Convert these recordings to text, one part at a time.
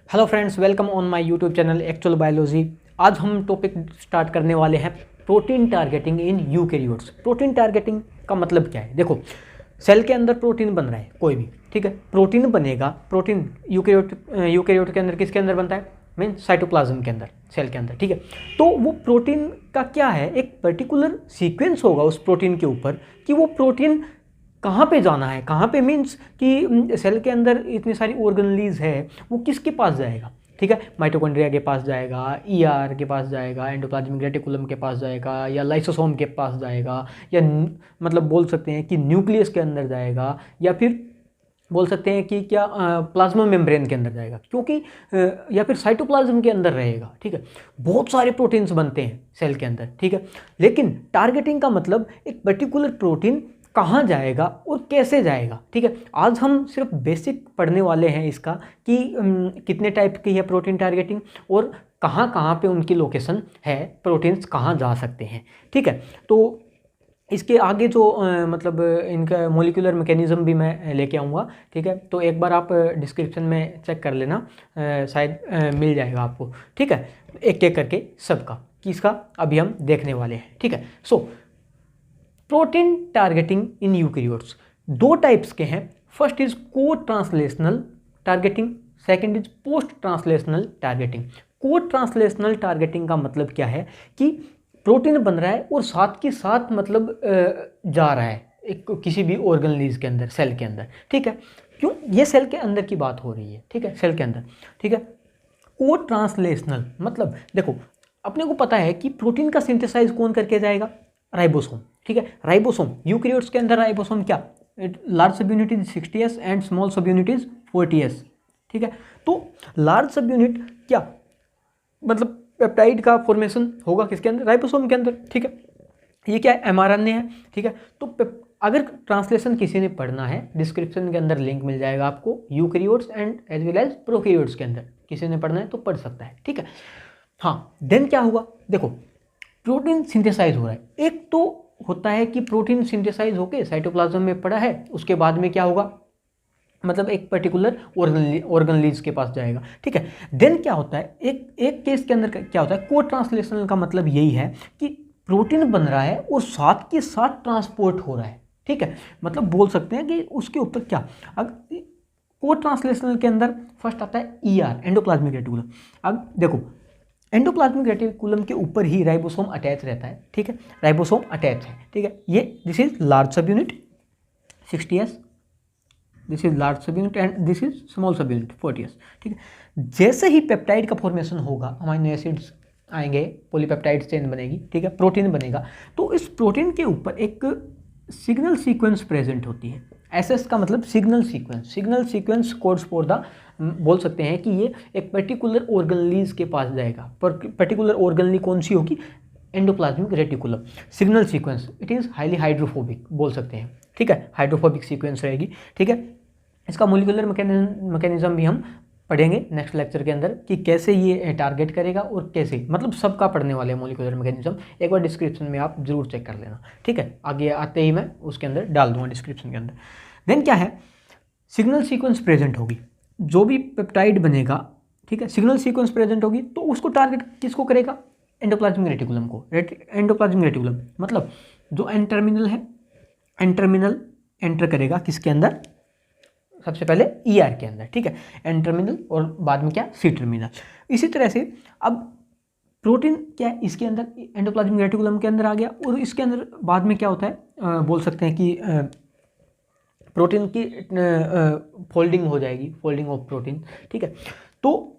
Hello friends, welcome on my YouTube channel actual biology. आज हम topic start करने वाले हैं protein targeting in eukaryotes. Protein targeting का मतलब क्या है? देखो, सेल के अंदर प्रोटीन बन रहा है कोई भी, ठीक है। प्रोटीन बनेगा, प्रोटीन यूकैरियोट के अंदर किसके अंदर बनता है? मीन साइटोप्लाज्म के अंदर, सेल के अंदर, ठीक है। तो वो प्रोटीन का क्या है, एक पर्टिकुलर सीक्वेंस होगा उस प्रोटीन के ऊपर कि वो प्रोटीन कहाँ पे जाना है, कहाँ पे मीन्स कि सेल के अंदर इतनी सारी ऑर्गेनलीज है, वो किसके पास जाएगा, ठीक है। माइटोकॉन्ड्रिया के पास जाएगा, ईआर के पास जाएगा, एंडोप्लाज्मिक रेटिकुलम के पास जाएगा, या लाइसोसोम के पास जाएगा, या मतलब बोल सकते हैं कि न्यूक्लियस के अंदर जाएगा, या फिर बोल सकते हैं कि क्या प्लाज्मा मेम्ब्रेन के अंदर जाएगा, क्योंकि या फिर साइटोप्लाज्म के अंदर रहेगा, ठीक है। बहुत सारे प्रोटीन्स बनते हैं सेल के अंदर, ठीक है। लेकिन टारगेटिंग का मतलब एक पर्टिकुलर प्रोटीन कहाँ जाएगा और कैसे जाएगा, ठीक है। आज हम सिर्फ बेसिक पढ़ने वाले हैं इसका कि कितने टाइप की है प्रोटीन टारगेटिंग और कहाँ कहाँ पे उनकी लोकेशन है, प्रोटीन्स कहाँ जा सकते हैं, ठीक है। तो इसके आगे जो मतलब इनका मॉलिक्यूलर मैकेनिज्म भी मैं लेके आऊँगा, ठीक है। तो एक बार आप डिस्क्रिप्शन में चेक कर लेना, शायद मिल जाएगा आपको, ठीक है। एक एक करके सबका किसका अभी हम देखने वाले हैं, ठीक है। So protein targeting in eukaryotes दो टाइप्स के हैं। फर्स्ट इज को translational targeting, second is post translational targeting. को ट्रांसलेशनल टारगेटिंग का मतलब क्या है कि प्रोटीन बन रहा है और साथ के साथ मतलब जा रहा है एक किसी भी ऑर्गेनलीज के अंदर, सेल के अंदर, ठीक है। क्यों? ये सेल के अंदर की बात हो रही है, ठीक है, सेल के अंदर, ठीक है। को ट्रांसलेशनल मतलब देखो, अपने को पता है कि प्रोटीन का सिंथेसाइज कौन करके जाएगा? राइबोसोम, ठीक है। राइबोसोम, यूकैरियोट्स के अंदर राइबोसोम क्या, लार्ज सब unit is 60s and small सब यूनिट इज 40s, ठीक है। तो लार्ज सब यूनिट क्या मतलब पेप्टाइड का फॉर्मेशन होगा किसके अंदर? राइबोसोम के अंदर, ठीक है। ये क्या है? एमआरएनए है, ठीक है। तो अगर ट्रांसलेशन किसी ने पढ़ना है, डिस्क्रिप्शन के अंदर लिंक मिल जाएगा आपको, eukaryotes and as well as prokaryotes के अंदर किसी ने पढ़ना है तो पढ़ सकता है, ठीक है। हाँ, देन क्या हुआ? देखो, प्रोटीन सिंथेसाइज हो रहा है। एक तो होता है कि प्रोटीन सिंथेसाइज होके साइटोप्लाज्म में पड़ा है, उसके बाद में क्या होगा, मतलब एक पर्टिकुलर ऑर्गेनलीज के पास जाएगा, ठीक है। देन क्या होता है, एक केस के अंदर क्या होता है, को ट्रांसलेशनल का मतलब यही है कि प्रोटीन बन रहा है और साथ के साथ ट्रांसपोर्ट हो रहा है, ठीक है। मतलब बोल सकते हैं कि उसके ऊपर क्या, अब को ट्रांसलेशनल के अंदर फर्स्ट आता है ईआर, एंडोप्लाज्मिक रेटिकुलम। अब देखो, एंडोप्लाज्मिक रेटिकुलम के ऊपर ही राइबोसोम अटैच रहता है, ठीक है। राइबोसोम अटैच है, ठीक है। ये दिस इज लार्ज सब unit 60s, this is large सब unit and this is small सब यूनिट 40s, ठीक है। जैसे ही पेप्टाइड का फॉर्मेशन होगा, अमीनो एसिड्स आएंगे, पॉलीपेप्टाइड चेन बनेगी, ठीक है, प्रोटीन बनेगा, तो इस प्रोटीन के ऊपर एक सिग्नल सीक्वेंस प्रेजेंट होती है। एसएस का मतलब signal sequence, signal sequence codes for the, बोल सकते हैं कि ये एक पर्टिकुलर ऑर्गेनलीज के पास जाएगा। पर्टिकुलर ऑर्गेनली कौन सी होगी? Endoplasmic reticulum. Signal sequence it is highly hydrophobic, बोल सकते हैं, ठीक है, हाइड्रोफोबिक सीक्वेंस रहेगी, ठीक है। इसका मोलिकुलर मैकेनिज्म भी हम पढ़ेंगे नेक्स्ट लेक्चर के अंदर कि कैसे ये टारगेट करेगा और कैसे, मतलब सबका पढ़ने वाले हैं मोलिकुलर मैकेनिज्म। एक बार डिस्क्रिप्शन में आप जरूर चेक कर लेना, ठीक है। आगे आते ही मैं उसके अंदर डाल दूंगा डिस्क्रिप्शन के अंदर। देन क्या है, सिग्नल सीक्वेंस प्रेजेंट होगी, जो भी पेप्टाइड बनेगा, ठीक है, सिग्नल सीक्वेंस प्रेजेंट होगी तो उसको टारगेट किसको करेगा? एंडोप्लाज्मिक रेटिकुलम को। एंडोप्लाज्मिक रेटिकुलम मतलब जो एन टर्मिनल है, एन टर्मिनल एंटर करेगा किसके अंदर? सबसे पहले ईआर के अंदर, ठीक है, एन टर्मिनल, और बाद में क्या, सी टर्मिनल। इसी तरह से अब प्रोटीन क्या है, इसके अंदर एंडोप्लाज्मिक रेटिकुलम के अंदर आ गया, और इसके अंदर बाद में क्या होता है, बोल सकते हैं कि प्रोटीन की फोल्डिंग हो जाएगी, फोल्डिंग ऑफ प्रोटीन, ठीक है। तो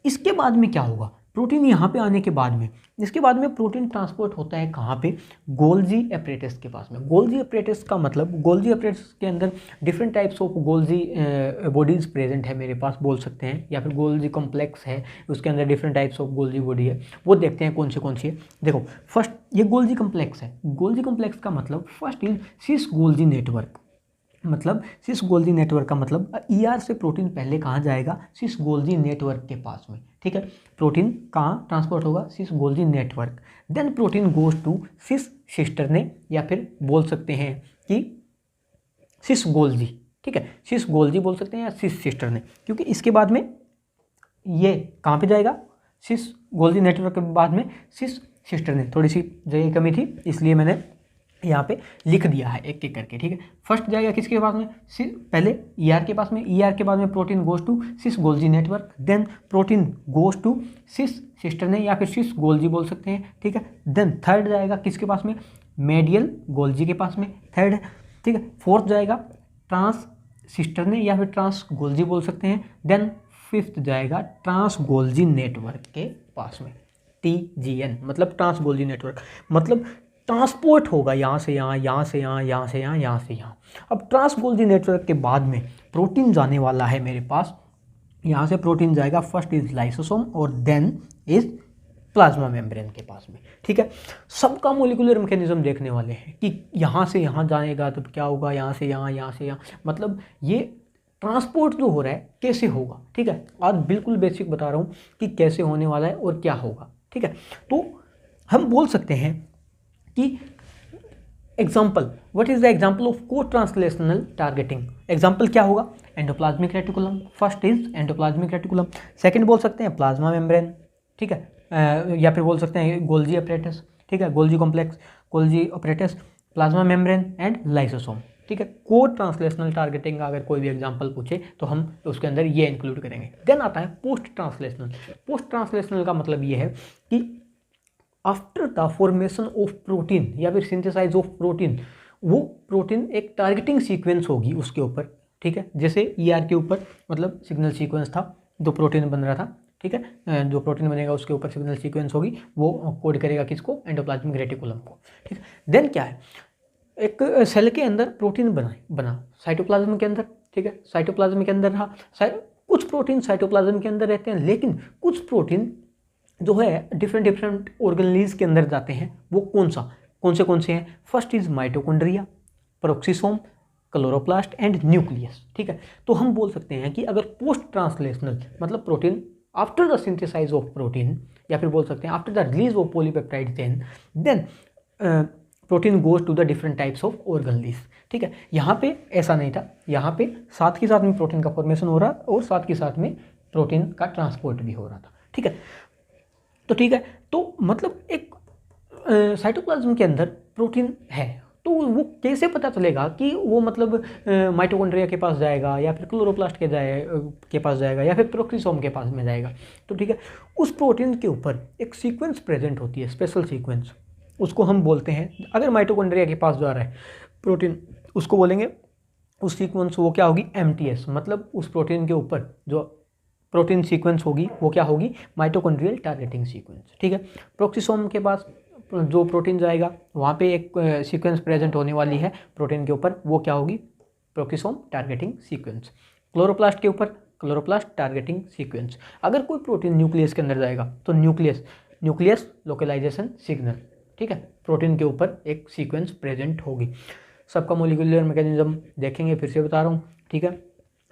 इसके बाद में क्या होगा, प्रोटीन यहाँ पे आने के बाद में, इसके बाद में प्रोटीन ट्रांसपोर्ट होता है कहाँ पे? गोल्जी एपरेटस के पास में। गोल्जी एपरेटस का मतलब, गोल्जी एपरेटस के अंदर different types of Golgi bodies present है मेरे पास, बोल सकते हैं, या फिर गोल्जी कॉम्प्लेक्स है, उसके अंदर different types of Golgi body है, वो देखते हैं कौन सी है। देखो, फर्स्ट ये गोल्जी कॉम्प्लेक्स है। गोल्जी कॉम्प्लेक्स का मतलब first is sis Golgi network, मतलब सिस गोल्जी नेटवर्क का मतलब ईआर से प्रोटीन पहले कहाँ जाएगा? सिस गोल्जी नेटवर्क के पास में, ठीक है। प्रोटीन कहाँ ट्रांसपोर्ट होगा? Cis Golgi network. Then protein goes to cis cisternae, या फिर बोल सकते हैं कि सिस गोल्जी, ठीक है, सिस गोल्जी बोल सकते हैं या सिस सिस्टरने, क्योंकि इसके बाद में ये कहाँ पे जाएगा, सिस गोल्जी नेटवर्क के बाद में सिस सिस्टर ने, थोड़ी सी जगह कमी थी इसलिए मैंने यहाँ पे लिख दिया है एक एक करके, ठीक है। फर्स्ट जाएगा किसके पास में, पहले ईआर के पास में, ईआर के बाद में protein goes to cis Golgi network, then protein goes to cis cisternae या फिर सिस गोल्जी बोल सकते हैं, ठीक है। देन थर्ड जाएगा किसके पास में, मेडियल गोल्जी के पास में, थर्ड है, ठीक है। फोर्थ जाएगा ट्रांस सिस्टर ने या फिर ट्रांस गोल्जी बोल सकते हैं। देन फिफ्थ जाएगा ट्रांस गोल्जी नेटवर्क के पास में, TGN मतलब ट्रांस गोल्जी नेटवर्क, मतलब ट्रांसपोर्ट होगा यहाँ से यहाँ, यहाँ से यहाँ, यहाँ से यहाँ, यहाँ से यहाँ। अब ट्रांस गोल्जी नेटवर्क के बाद में प्रोटीन जाने वाला है मेरे पास, यहाँ से प्रोटीन जाएगा, फर्स्ट इज लाइसोसोम और देन इज प्लाज्मा मेम्ब्रेन के पास में, ठीक है। सबका मोलिकुलर मैकेनिज्म देखने वाले हैं कि यहाँ से यहाँ जाएगा तो क्या होगा, यहाँ से यहाँ, यहाँ से यहाँ, मतलब ये ट्रांसपोर्ट जो हो रहा है कैसे होगा, ठीक है। आज बिल्कुल बेसिक बता रहा हूँ कि कैसे होने वाला है और क्या होगा, ठीक है। तो हम बोल सकते हैं कि example, what is the example of cotranslational targeting, example क्या होगा, endoplasmic reticulum, first is endoplasmic reticulum, second बोल सकते हैं प्लाज्मा मेम्ब्रेन, ठीक है, या फिर बोल सकते हैं गोल्जी अपरेटस, ठीक है, Golgi complex, Golgi apparatus, plasma membrane and lysosome, ठीक है। को ट्रांसलेशनल टारगेटिंग का अगर कोई भी एग्जांपल पूछे तो हम उसके अंदर ये इंक्लूड करेंगे। देन आता है पोस्ट ट्रांसलेशनल। पोस्ट ट्रांसलेशनल का मतलब ये है कि after the formation of protein या फिर सिंथेसाइज ऑफ प्रोटीन, वो प्रोटीन एक टारगेटिंग सीक्वेंस होगी उसके ऊपर, ठीक है। जैसे ER के ऊपर मतलब सिग्नल सीक्वेंस था, जो प्रोटीन बन रहा था, ठीक है, जो प्रोटीन बनेगा उसके ऊपर सिग्नल सीक्वेंस होगी, वो कोड करेगा किसको, एंडोप्लाज्मिक रेटिकुलम को, ठीक है। देन क्या है, एक सेल के अंदर प्रोटीन बना साइटोप्लाज्म के अंदर, ठीक है, साइटोप्लाज्म के अंदर रहा, कुछ प्रोटीन साइटोप्लाज्म के अंदर रहते हैं, लेकिन कुछ प्रोटीन जो है डिफरेंट ऑर्गेनेल्स के अंदर जाते हैं। वो कौन से हैं, first is mitochondria, peroxisome, chloroplast and nucleus, ठीक है। तो हम बोल सकते हैं कि अगर पोस्ट ट्रांसलेशनल मतलब protein after the synthesize of protein या फिर बोल सकते हैं after the release of polypeptide chain, then protein goes to the different types of organelles, ठीक है। यहाँ पे ऐसा नहीं था, यहाँ पे साथ के साथ में प्रोटीन का फॉर्मेशन हो रहा और साथ के साथ में प्रोटीन का ट्रांसपोर्ट भी हो रहा था, ठीक है। तो ठीक है, तो मतलब एक साइटोप्लाज्म के अंदर प्रोटीन है, तो वो कैसे पता चलेगा कि वो मतलब माइटोकॉन्ड्रिया के पास जाएगा या फिर क्लोरोप्लास्ट के पास जाएगा या फिर पेरोक्सिसोम के पास में जाएगा। तो ठीक है, उस प्रोटीन के ऊपर एक सीक्वेंस प्रेजेंट होती है, स्पेशल सीक्वेंस, उसको हम बोलते हैं, अगर माइटोकॉन्ड्रिया के पास जा रहा है प्रोटीन, उसको बोलेंगे उस सीक्वेंस वो क्या होगी, MTS, मतलब उस प्रोटीन के ऊपर जो प्रोटीन सीक्वेंस होगी वो क्या होगी, माइटोकॉन्ड्रियल टारगेटिंग सीक्वेंस, ठीक है। पेरोक्सिसोम के पास जो प्रोटीन जाएगा वहाँ पे एक सीक्वेंस प्रेजेंट होने वाली है प्रोटीन के ऊपर, वो क्या होगी, पेरोक्सिसोम टारगेटिंग सीक्वेंस। क्लोरोप्लास्ट के ऊपर क्लोरोप्लास्ट टारगेटिंग सीक्वेंस। अगर कोई प्रोटीन न्यूक्लियस के अंदर जाएगा तो न्यूक्लियस लोकलाइजेशन सिग्नल, ठीक है, प्रोटीन के ऊपर एक सीक्वेंस प्रेजेंट होगी। सबका मोलिकुलर मैकेनिज्म देखेंगे, फिर से बता रहा हूँ, ठीक है,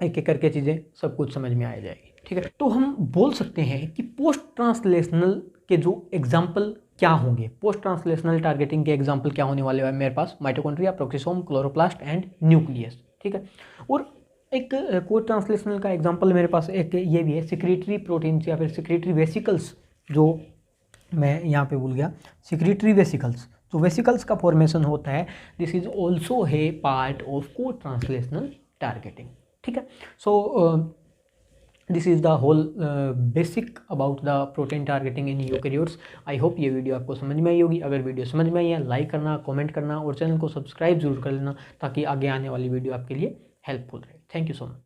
एक एक करके चीज़ें सब कुछ समझ में आ जाएगी, ठीक है। तो हम बोल सकते हैं कि पोस्ट ट्रांसलेशनल के जो एग्जाम्पल क्या होंगे, पोस्ट ट्रांसलेशनल टारगेटिंग के एग्जाम्पल क्या होने वाले हैं मेरे पास, mitochondria, peroxisome, chloroplast and nucleus, ठीक है। और एक पोस्ट ट्रांसलेशनल का एग्जाम्पल मेरे पास एक ये भी है, सिक्रीटरी प्रोटीन्स या फिर सिक्रीटरी वेसिकल्स, जो मैं यहाँ पे भूल गया, सिक्रीटरी वेसिकल्स, जो वेसिकल्स का फॉर्मेशन होता है, दिस इज ऑल्सो है part of cotranslational targeting, ठीक है। So this is the whole basic about the protein targeting in eukaryotes. I hope ये वीडियो आपको समझ में आई होगी। अगर वीडियो समझ में आई है, लाइक करना, कमेंट करना और चैनल को सब्सक्राइब जरूर कर लेना, ताकि आगे आने वाली वीडियो आपके लिए हेल्पफुल रहे। Thank you so much.